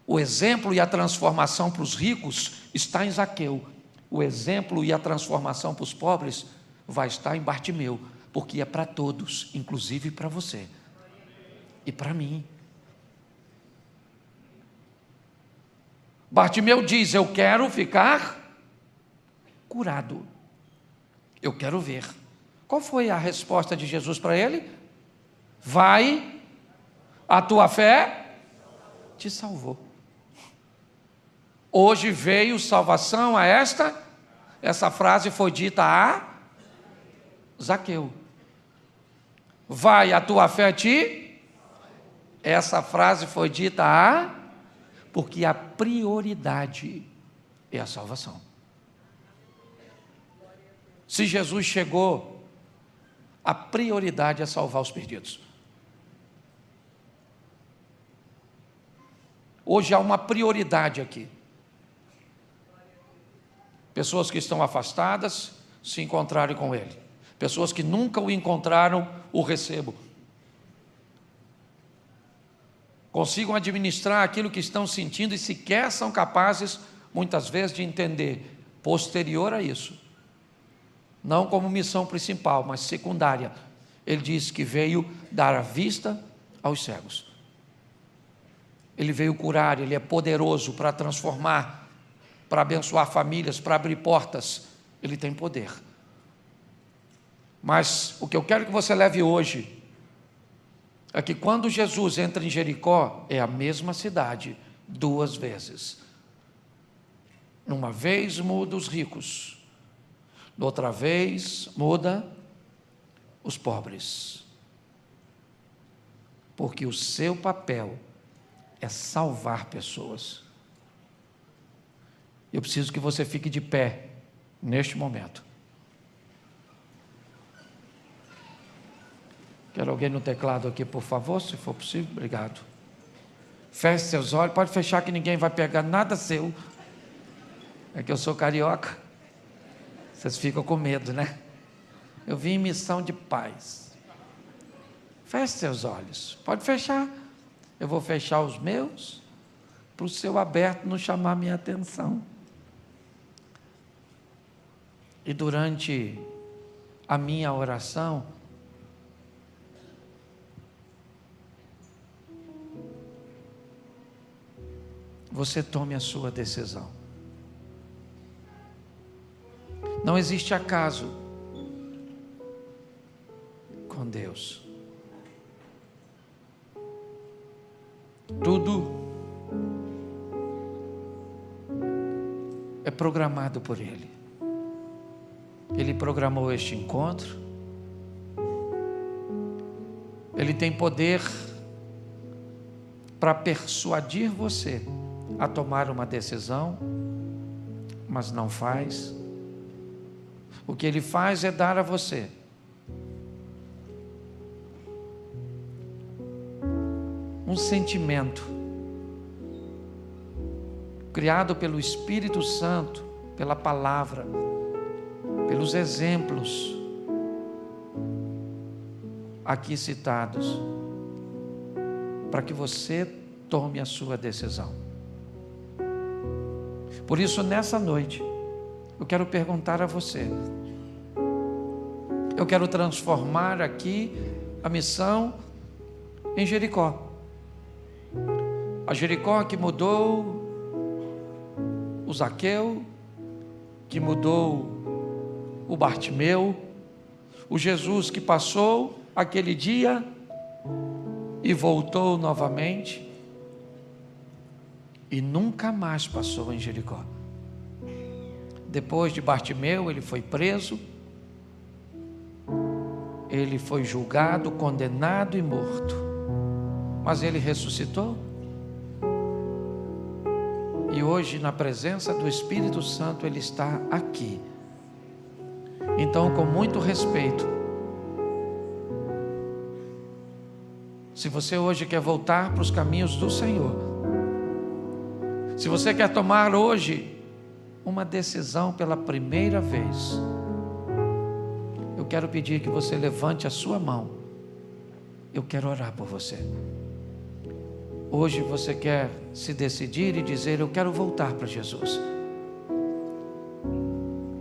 O exemplo e a transformação para os ricos está em Zaqueu. O exemplo e a transformação para os pobres vai estar em Bartimeu, porque é para todos, inclusive para você e para mim. Bartimeu diz, eu quero ficar curado, eu quero ver. Qual foi a resposta de Jesus para ele? Vai, a tua fé te salvou. Hoje veio salvação a essa frase foi dita a Zaqueu. Vai, a tua fé te... Essa frase foi dita a... Porque a prioridade é a salvação. Se Jesus chegou, a prioridade é salvar os perdidos. Hoje há uma prioridade aqui. Pessoas que estão afastadas se encontrarem com Ele. Pessoas que nunca o encontraram, o recebo. Consigam administrar aquilo que estão sentindo e sequer são capazes, muitas vezes, de entender. Posterior a isso, não como missão principal, mas secundária, ele diz que veio dar a vista aos cegos. Ele veio curar, ele é poderoso para transformar, para abençoar famílias, para abrir portas, ele tem poder. Mas o que eu quero que você leve hoje é que quando Jesus entra em Jericó, é a mesma cidade, 2 vezes. Uma vez muda os ricos, outra vez muda os pobres. Porque o seu papel é salvar pessoas. Eu preciso que você fique de pé neste momento. Quero alguém no teclado aqui, por favor, se for possível. Obrigado. Feche seus olhos, pode fechar que ninguém vai pegar nada seu. É que eu sou carioca. Vocês ficam com medo, né? Eu vim em missão de paz. Feche seus olhos. Pode fechar. Eu vou fechar os meus, para o seu aberto não chamar minha atenção. E durante a minha oração, você tome a sua decisão. Não existe acaso com Deus. Tudo é programado por Ele. Ele programou este encontro. Ele tem poder para persuadir você a tomar uma decisão, mas não faz. O que Ele faz é dar a você um sentimento criado pelo Espírito Santo, pela palavra, pelos exemplos aqui citados, para que você tome a sua decisão. Por isso, nessa noite, eu quero perguntar a você, eu quero transformar aqui a missão em Jericó. A Jericó que mudou o Zaqueu, que mudou o Bartimeu, o Jesus que passou aquele dia e voltou novamente e nunca mais passou em Jericó. Depois de Bartimeu, ele foi preso, ele foi julgado, condenado e morto, mas ele ressuscitou. E hoje, na presença do Espírito Santo, Ele está aqui. Então, com muito respeito, se você hoje quer voltar para os caminhos do Senhor, se você quer tomar hoje uma decisão pela primeira vez, eu quero pedir que você levante a sua mão. Eu quero orar por você. Hoje você quer se decidir e dizer: eu quero voltar para Jesus.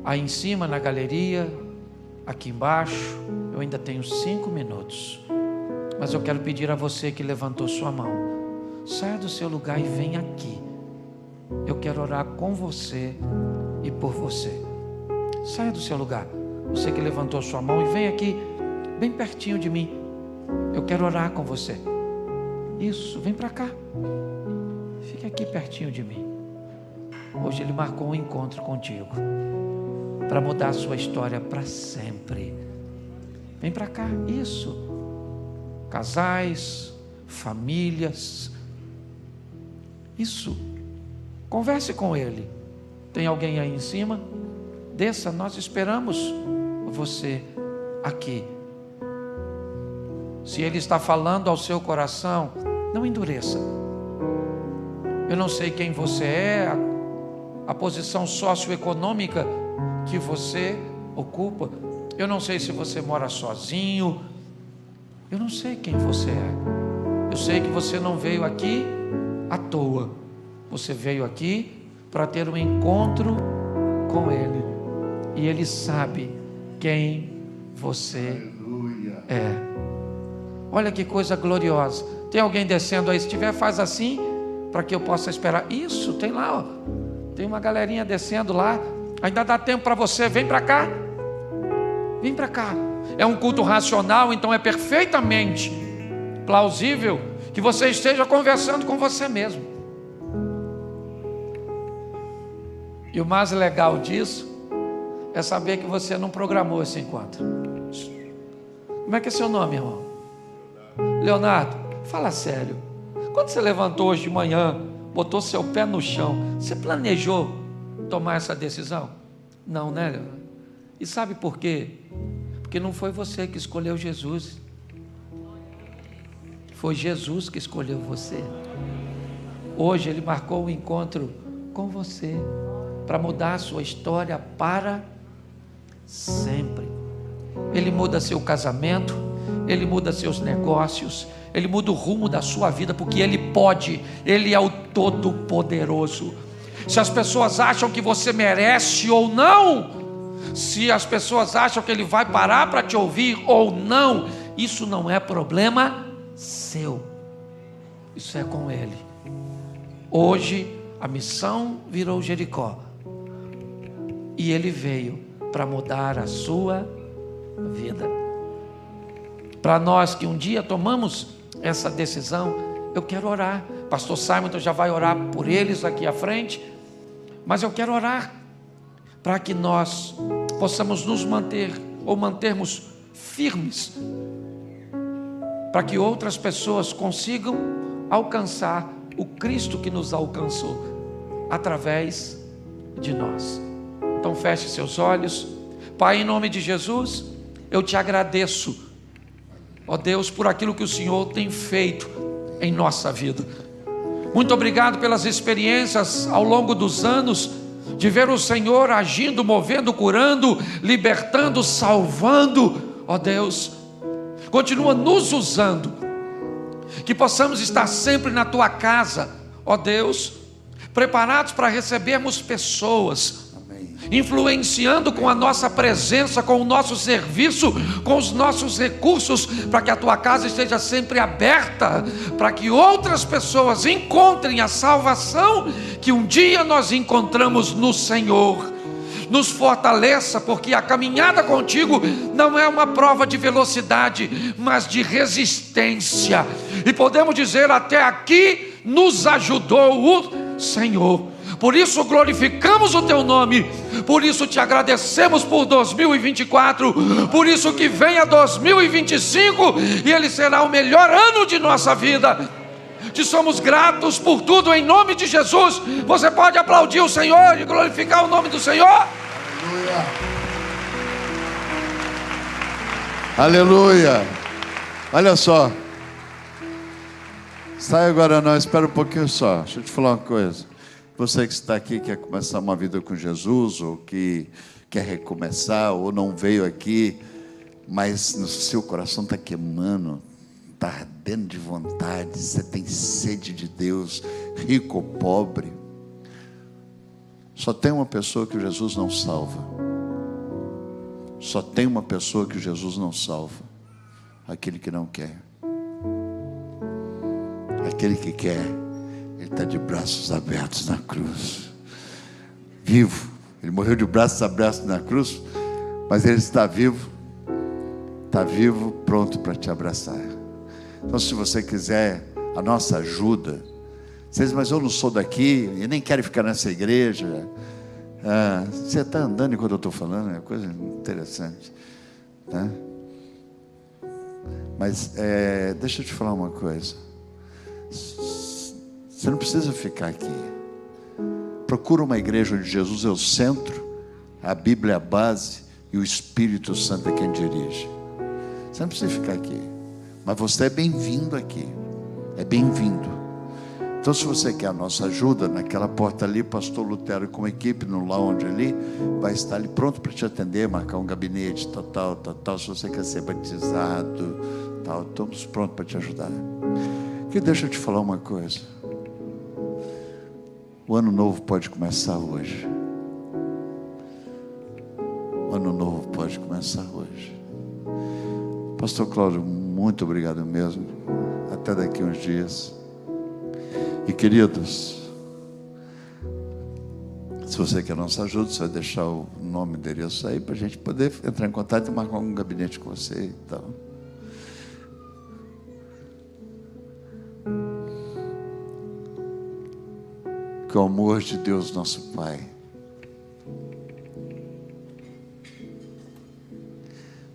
Aí em cima na galeria, aqui embaixo, eu ainda tenho 5 minutos. Mas eu quero pedir a você que levantou sua mão, saia do seu lugar e venha aqui. Eu quero orar com você e por você. Saia do seu lugar, você que levantou sua mão, e vem aqui, bem pertinho de mim. Eu quero orar com você. Isso, vem para cá. Fica aqui pertinho de mim. Hoje Ele marcou um encontro contigo para mudar a sua história para sempre. Vem para cá, isso. Casais, famílias. Isso. Converse com Ele. Tem alguém aí em cima? Desça, nós esperamos você aqui. Se Ele está falando ao seu coração, não endureça. Eu não sei quem você é, a posição socioeconômica que você ocupa. Eu não sei se você mora sozinho. Eu não sei quem você é. Eu sei que você não veio aqui à toa. Você veio aqui para ter um encontro com Ele. E Ele sabe quem você é. Olha que coisa gloriosa. Tem alguém descendo aí? Se tiver, faz assim, para que eu possa esperar. Isso, tem lá, ó. Tem uma galerinha descendo lá. Ainda dá tempo para você. Vem para cá. Vem para cá. É um culto racional, então é perfeitamente plausível que você esteja conversando com você mesmo. E o mais legal disso é saber que você não programou esse encontro. Como é que é seu nome, irmão? Leonardo, fala sério. Quando você levantou hoje de manhã, botou seu pé no chão, você planejou tomar essa decisão? Não, né, Leonardo? E sabe por quê? Porque não foi você que escolheu Jesus. Foi Jesus que escolheu você. Hoje Ele marcou um encontro com você para mudar a sua história para sempre. Ele muda seu casamento, Ele muda seus negócios, Ele muda o rumo da sua vida, porque Ele pode, Ele é o Todo-Poderoso. Se as pessoas acham que você merece ou não, se as pessoas acham que Ele vai parar para te ouvir ou não, isso não é problema seu, isso é com Ele. Hoje a missão virou Jericó, e Ele veio para mudar a sua vida. Para nós que um dia tomamos essa decisão, eu quero orar. Pastor Simon já vai orar por eles aqui à frente, mas eu quero orar para que nós possamos nos manter, ou mantermos firmes, para que outras pessoas consigam alcançar o Cristo que nos alcançou através de nós. Então feche seus olhos. Pai, em nome de Jesus, eu te agradeço, ó Deus, por aquilo que o Senhor tem feito em nossa vida. Muito obrigado pelas experiências ao longo dos anos, de ver o Senhor agindo, movendo, curando, libertando, salvando. Ó Deus, continua nos usando, que possamos estar sempre na tua casa, ó Deus, preparados para recebermos pessoas, influenciando com a nossa presença, com o nosso serviço, com os nossos recursos, para que a tua casa esteja sempre aberta, para que outras pessoas encontrem a salvação que um dia nós encontramos no Senhor. Nos fortaleça, porque a caminhada contigo não é uma prova de velocidade, mas de resistência, e podemos dizer, até aqui nos ajudou o Senhor. Por isso glorificamos o teu nome, por isso te agradecemos por 2024, por isso que venha 2025 e ele será o melhor ano de nossa vida. Te somos gratos por tudo, em nome de Jesus. Você pode aplaudir o Senhor e glorificar o nome do Senhor? Aleluia. Aleluia. Olha só, sai agora não, espera um pouquinho só. Deixa eu te falar uma coisa. Você que está aqui, quer começar uma vida com Jesus, ou que quer recomeçar, ou não veio aqui, mas no seu coração está queimando, está ardendo de vontade, você tem sede de Deus, rico ou pobre. Só tem uma pessoa que Jesus não salva. Só tem uma pessoa que Jesus não salva: aquele que não quer. Aquele que quer, ele está de braços abertos na cruz, vivo. Ele morreu de braços abertos na cruz, mas ele está vivo, pronto para te abraçar. Então, se você quiser a nossa ajuda, você diz, mas eu não sou daqui, e nem quero ficar nessa igreja. Você está andando enquanto eu estou falando, é uma coisa interessante, né? Mas deixa eu te falar uma coisa. Você não precisa ficar aqui. Procura uma igreja onde Jesus é o centro, a Bíblia é a base e o Espírito Santo é quem dirige. Você não precisa ficar aqui, mas você é bem-vindo aqui. É bem-vindo. Então, se você quer a nossa ajuda, naquela porta ali, pastor Lutero com a equipe no lounge ali, vai estar ali pronto para te atender, marcar um gabinete, tal. Se você quer ser batizado, tal, estamos prontos para te ajudar. Que deixa eu te falar uma coisa. O ano novo pode começar hoje. O ano novo pode começar hoje. Pastor Cláudio, muito obrigado mesmo. Até daqui uns dias. E queridos, se você quer nossa ajuda, você vai deixar o nome, endereço aí, para a gente poder entrar em contato e marcar um gabinete com você e tal. Que o amor de Deus nosso Pai,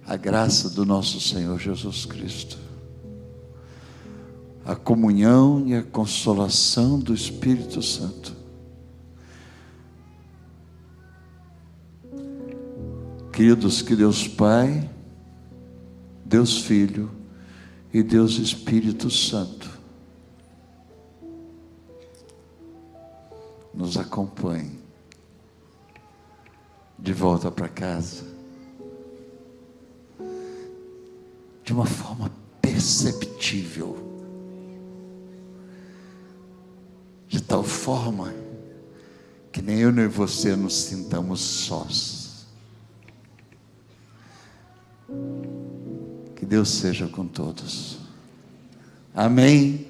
a graça do nosso Senhor Jesus Cristo, a comunhão e a consolação do Espírito Santo, queridos, que Deus Pai, Deus Filho e Deus Espírito Santo nos acompanhe de volta para casa, de uma forma perceptível, de tal forma que nem eu nem você nos sintamos sós. Que Deus seja com todos. Amém.